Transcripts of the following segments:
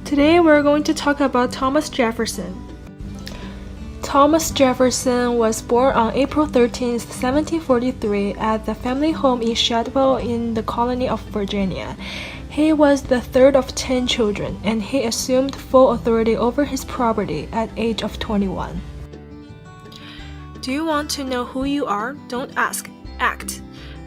Today we're going to talk about Thomas Jefferson. Thomas Jefferson was born on April 13, 1743 at the family home in Shadwell in the colony of Virginia. He was the third of 10 children, and he assumed full authority over his property at age of 21. Do you want to know who you are? Don't ask, act.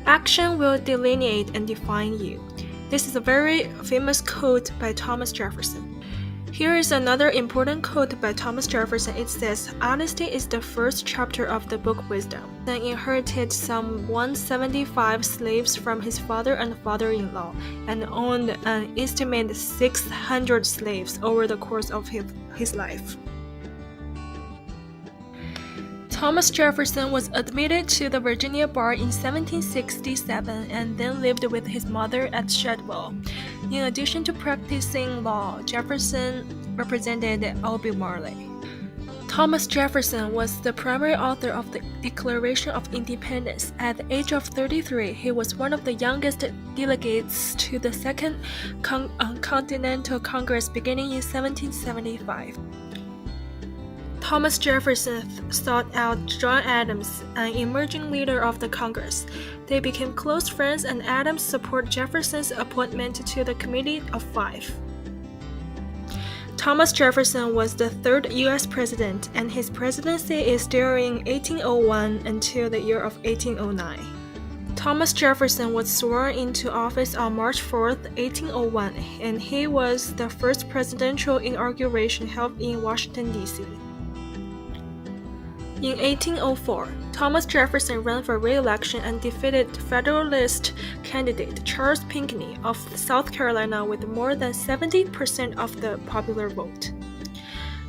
Action will delineate and define you. This is a very famous quote by Thomas Jefferson. Here is another important quote by Thomas Jefferson. It says, "Honesty is the first chapter of the book Wisdom." He inherited some 175 slaves from his father and father-in-law and owned an estimated 600 slaves over the course of his life. Thomas Jefferson was admitted to the Virginia bar in 1767 and then lived with his mother at Shadwell. In addition to practicing law, Jefferson represented Albemarle. Thomas Jefferson was the primary author of the Declaration of Independence. At the age of 33, he was one of the youngest delegates to the Second Continental Congress beginning in 1775. Thomas Jefferson sought out John Adams, an emerging leader of the Congress. They became close friends, and Adams supported Jefferson's appointment to the Committee of Five. Thomas Jefferson was the third U.S. president, and his presidency is during 1801 until the year of 1809. Thomas Jefferson was sworn into office on March 4, 1801, and he was the first presidential inauguration held in Washington, D.C. In 1804, Thomas Jefferson ran for re-election and defeated Federalist candidate Charles Pinckney of South Carolina with more than 70% of the popular vote.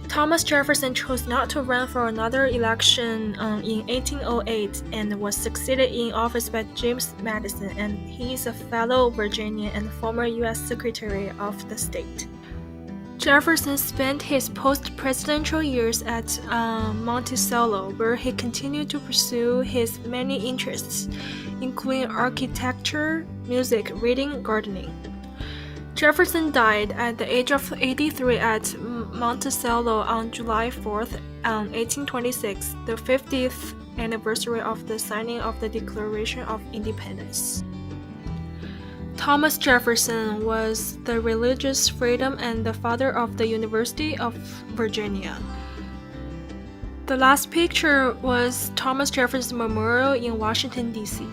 Thomas Jefferson chose not to run for another election in 1808 and was succeeded in office by James Madison, and he is a fellow Virginian and former U.S. Secretary of the State. Jefferson spent his post-presidential years at Monticello, where he continued to pursue his many interests, including architecture, music, reading, gardening. Jefferson died at the age of 83 at Monticello on July 4, 1826, the 50th anniversary of the signing of the Declaration of Independence. Thomas Jefferson was the religious freedom and the father of the University of Virginia. The last picture was Thomas Jefferson Memorial in Washington, D.C.